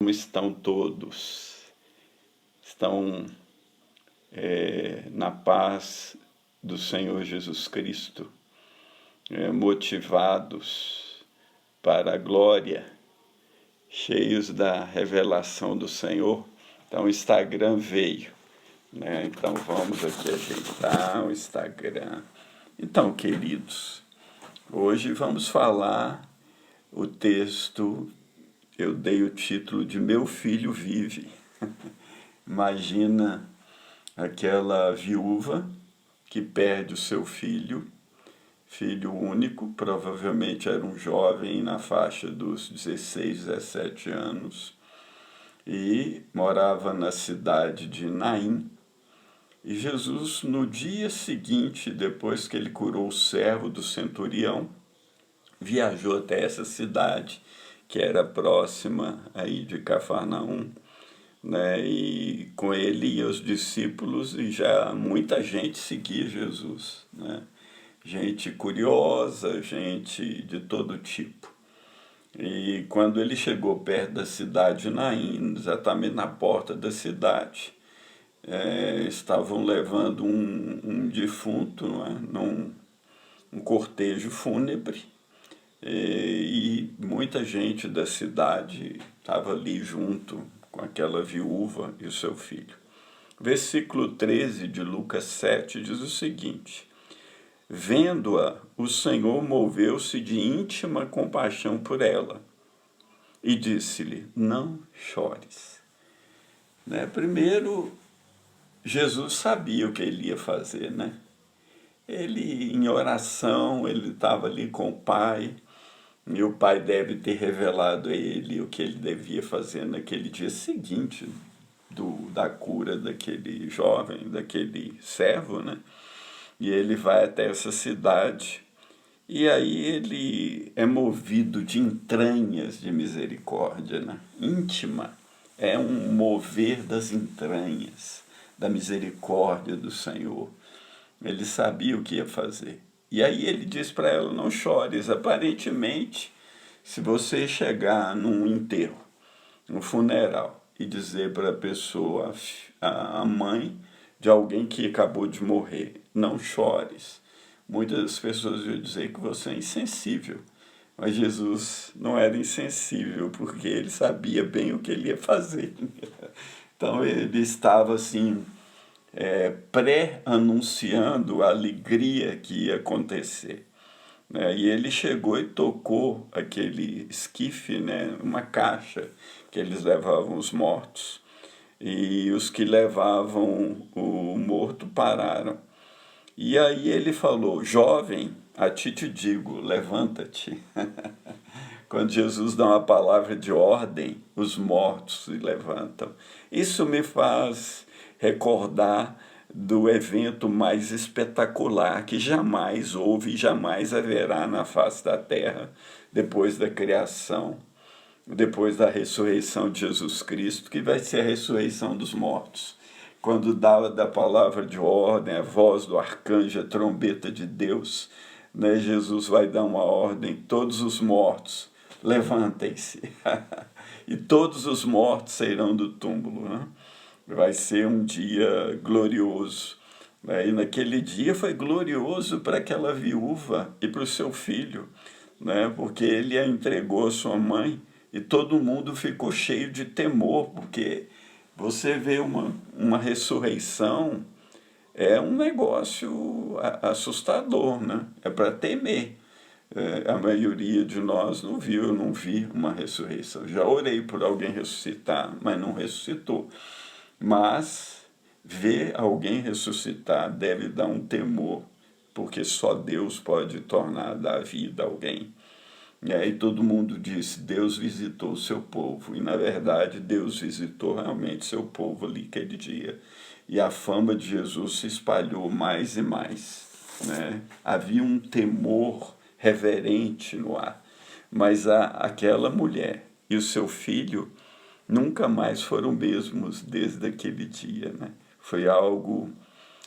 Como estão todos? Estão na paz do Senhor Jesus Cristo, motivados para a glória, cheios da revelação do Senhor? Então o Instagram veio, né? Então vamos aqui ajeitar o Instagram. Então, queridos, hoje vamos falar o texto. Eu dei o título de Meu Filho Vive. Imagina aquela viúva que perde o seu filho único, provavelmente era um jovem na faixa dos 16, 17 anos, e morava na cidade de Naim. E Jesus, no dia seguinte, depois que ele curou o servo do centurião, viajou até essa cidade, que era próxima aí de Cafarnaum, né? E com ele e os discípulos, e já muita gente seguia Jesus, né? Gente curiosa, gente de todo tipo. E quando ele chegou perto da cidade de Naim, exatamente na porta da cidade, estavam levando um defunto, não é? Um cortejo fúnebre, e muita gente da cidade estava ali junto com aquela viúva e o seu filho. Versículo 13 de Lucas 7 diz o seguinte: vendo-a, o Senhor moveu-se de íntima compaixão por ela e disse-lhe: não chores. Né? Primeiro, Jesus sabia o que ele ia fazer, né? Ele, em oração, ele estava ali com o Pai, e o Pai deve ter revelado a ele o que ele devia fazer naquele dia seguinte da cura daquele jovem, daquele servo, né? E ele vai até essa cidade, e aí ele é movido de entranhas de misericórdia, né? Íntima, é um mover das entranhas, da misericórdia do Senhor. Ele sabia o que ia fazer. E aí ele diz para ela: não chores. Aparentemente, se você chegar num enterro, num funeral, e dizer para a pessoa, a mãe de alguém que acabou de morrer: não chores, muitas pessoas vão dizer que você é insensível. Mas Jesus não era insensível, porque ele sabia bem o que ele ia fazer. Então ele estava assim, pré-anunciando a alegria que ia acontecer. Né? E ele chegou e tocou aquele esquife, né? Uma caixa que eles levavam os mortos, e os que levavam o morto pararam. E aí ele falou: jovem, a ti te digo, levanta-te. Quando Jesus dá uma palavra de ordem, os mortos se levantam. Isso me faz recordar do evento mais espetacular que jamais houve e jamais haverá na face da terra, depois da criação, depois da ressurreição de Jesus Cristo, que vai ser a ressurreição dos mortos. Quando dá da palavra de ordem, a voz do arcanjo, a trombeta de Deus, né, Jesus vai dar uma ordem: todos os mortos, levantem-se. E todos os mortos sairão do túmulo, né? Vai ser um dia glorioso. Né? E naquele dia foi glorioso para aquela viúva e para o seu filho, né? Porque ele a entregou à sua mãe, e todo mundo ficou cheio de temor, porque você vê uma ressurreição, é um negócio assustador, né? É para temer. A maioria de nós não viu, eu não vi uma ressurreição. Já orei por alguém ressuscitar, mas não ressuscitou. Mas ver alguém ressuscitar deve dar um temor, porque só Deus pode dar vida a alguém. E aí todo mundo disse: Deus visitou o seu povo. E na verdade Deus visitou realmente seu povo ali aquele dia. E a fama de Jesus se espalhou mais e mais, né? Havia um temor reverente no ar. Mas aquela mulher e o seu filho nunca mais foram mesmos desde aquele dia, né? Foi algo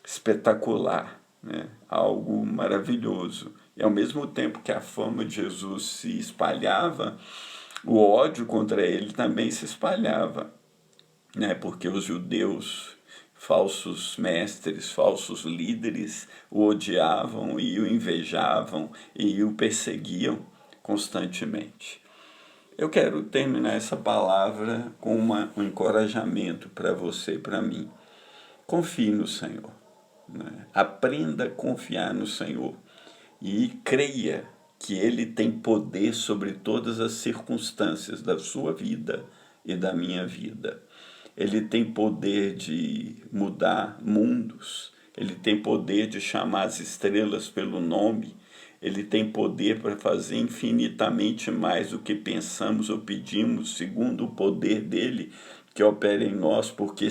espetacular, né? Algo maravilhoso. E ao mesmo tempo que a fama de Jesus se espalhava, o ódio contra ele também se espalhava, né? Porque os judeus, falsos mestres, falsos líderes, o odiavam e o invejavam e o perseguiam constantemente. Eu quero terminar essa palavra com um encorajamento para você e para mim. Confie no Senhor, né? Aprenda a confiar no Senhor e creia que Ele tem poder sobre todas as circunstâncias da sua vida e da minha vida. Ele tem poder de mudar mundos, Ele tem poder de chamar as estrelas pelo nome, Ele tem poder para fazer infinitamente mais do que pensamos ou pedimos, segundo o poder dele que opera em nós, porque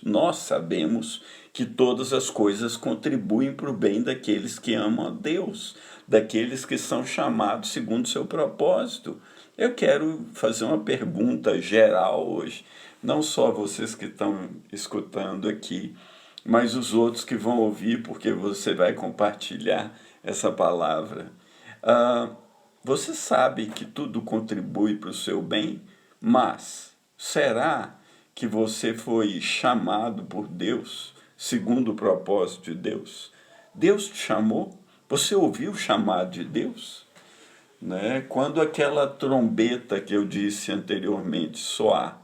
nós sabemos que todas as coisas contribuem para o bem daqueles que amam a Deus, daqueles que são chamados segundo o seu propósito. Eu quero fazer uma pergunta geral hoje, não só vocês que estão escutando aqui, mas os outros que vão ouvir, porque você vai compartilhar essa palavra. Você sabe que tudo contribui para o seu bem, mas será que você foi chamado por Deus, segundo o propósito de Deus? Deus te chamou? Você ouviu o chamado de Deus? Né? Quando aquela trombeta que eu disse anteriormente soar,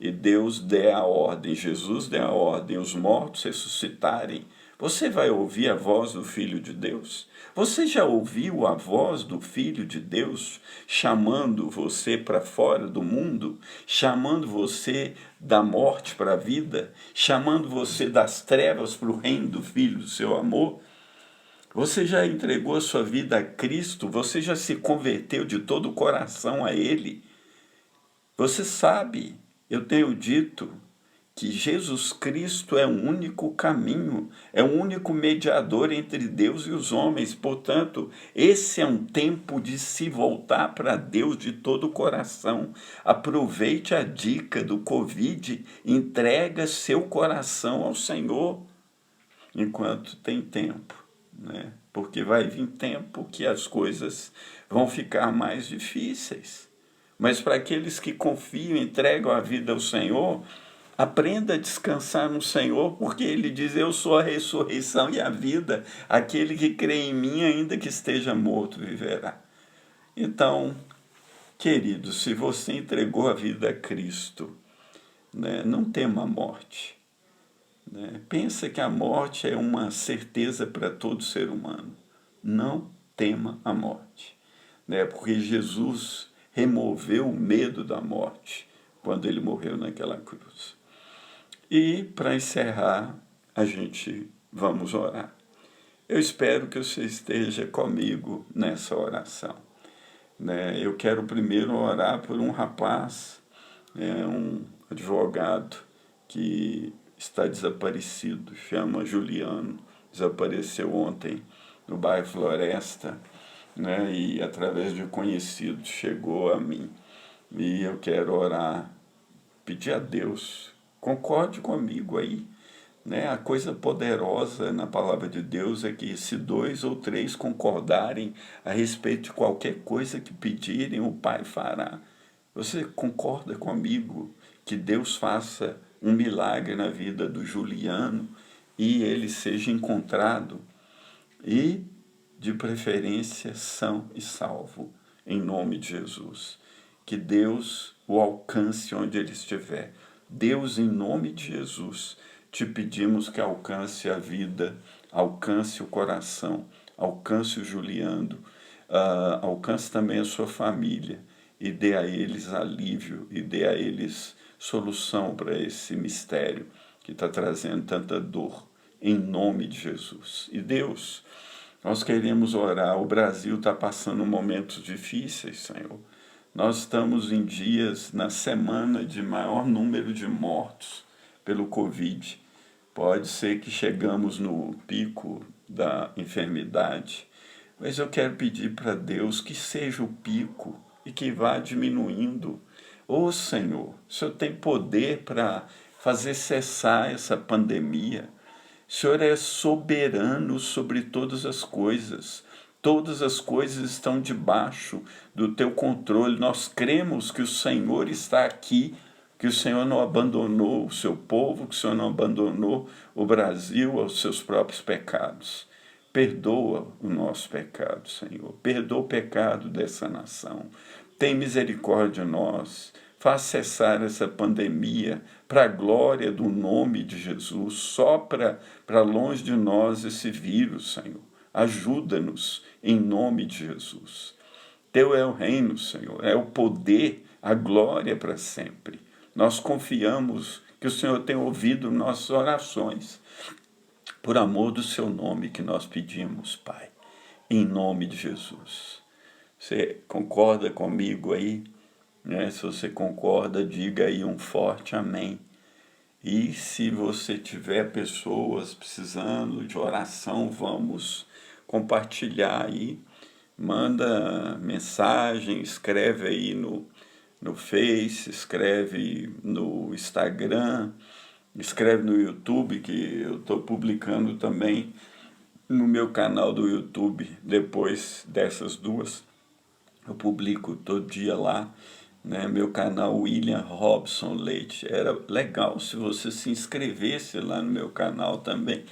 e Deus der a ordem, Jesus der a ordem, os mortos ressuscitarem, você vai ouvir a voz do Filho de Deus? Você já ouviu a voz do Filho de Deus chamando você para fora do mundo? Chamando você da morte para a vida? Chamando você das trevas para o reino do Filho do seu amor? Você já entregou a sua vida a Cristo? Você já se converteu de todo o coração a Ele? Você sabe, eu tenho dito que Jesus Cristo é o único caminho, é o único mediador entre Deus e os homens. Portanto, esse é um tempo de se voltar para Deus de todo o coração. Aproveite a dica do Covid, entrega seu coração ao Senhor enquanto tem tempo, né? Porque vai vir tempo que as coisas vão ficar mais difíceis. Mas para aqueles que confiam, entregam a vida ao Senhor, aprenda a descansar no Senhor, porque Ele diz, eu sou a ressurreição e a vida. Aquele que crê em mim, ainda que esteja morto, viverá. Então, querido, se você entregou a vida a Cristo, né, não tema a morte. Né? Pensa que a morte é uma certeza para todo ser humano. Não tema a morte. Né? Porque Jesus removeu o medo da morte quando ele morreu naquela cruz. E, para encerrar, vamos orar. Eu espero que você esteja comigo nessa oração. Né? Eu quero primeiro orar por um rapaz, um advogado que está desaparecido, chama Juliano, desapareceu ontem no bairro Floresta, né? E através de conhecidos chegou a mim. E eu quero orar, pedir a Deus, concorde comigo aí, né? A coisa poderosa na palavra de Deus é que se 2 ou 3 concordarem a respeito de qualquer coisa que pedirem, o Pai fará. Você concorda comigo que Deus faça um milagre na vida do Juliano e ele seja encontrado e, de preferência, são e salvo, em nome de Jesus. Que Deus o alcance onde ele estiver. Deus, em nome de Jesus, te pedimos que alcance a vida, alcance o coração, alcance o Juliano, alcance também a sua família e dê a eles alívio e dê a eles solução para esse mistério que está trazendo tanta dor, em nome de Jesus. E Deus, nós queremos orar, o Brasil está passando momentos difíceis, Senhor. Nós estamos em dias, na semana de maior número de mortos pelo Covid. Pode ser que chegamos no pico da enfermidade, mas eu quero pedir para Deus que seja o pico e que vá diminuindo. Ô Senhor, o Senhor tem poder para fazer cessar essa pandemia. O Senhor é soberano sobre todas as coisas. Todas as coisas estão debaixo do teu controle. Nós cremos que o Senhor está aqui, que o Senhor não abandonou o seu povo, que o Senhor não abandonou o Brasil aos seus próprios pecados. Perdoa o nosso pecado, Senhor. Perdoa o pecado dessa nação. Tem misericórdia de nós. Faz cessar essa pandemia para a glória do nome de Jesus. Sopra para longe de nós esse vírus, Senhor. Ajuda-nos em nome de Jesus. Teu é o reino, Senhor. É o poder, a glória para sempre. Nós confiamos que o Senhor tem ouvido nossas orações. Por amor do seu nome que nós pedimos, Pai, em nome de Jesus. Você concorda comigo aí? Né? Se você concorda, diga aí um forte amém. E se você tiver pessoas precisando de oração, vamos compartilhar aí. Manda mensagem, escreve aí no Face, escreve no Instagram, escreve no YouTube, que eu estou publicando também no meu canal do YouTube. Depois dessas duas, eu publico todo dia lá, né? Meu canal William Robson Leite. Era legal se você se inscrevesse lá no meu canal também,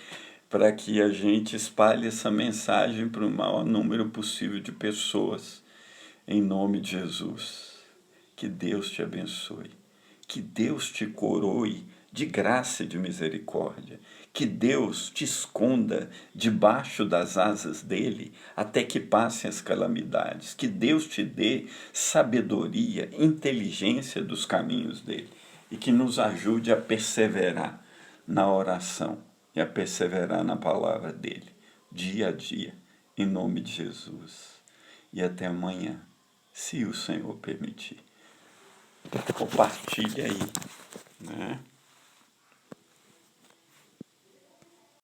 para que a gente espalhe essa mensagem para o maior número possível de pessoas, em nome de Jesus. Que Deus te abençoe, que Deus te coroe de graça e de misericórdia, que Deus te esconda debaixo das asas dele até que passem as calamidades, que Deus te dê sabedoria, inteligência dos caminhos dele e que nos ajude a perseverar na oração e a perseverar na palavra dele, dia a dia, em nome de Jesus. E até amanhã, se o Senhor permitir. Compartilha aí, né?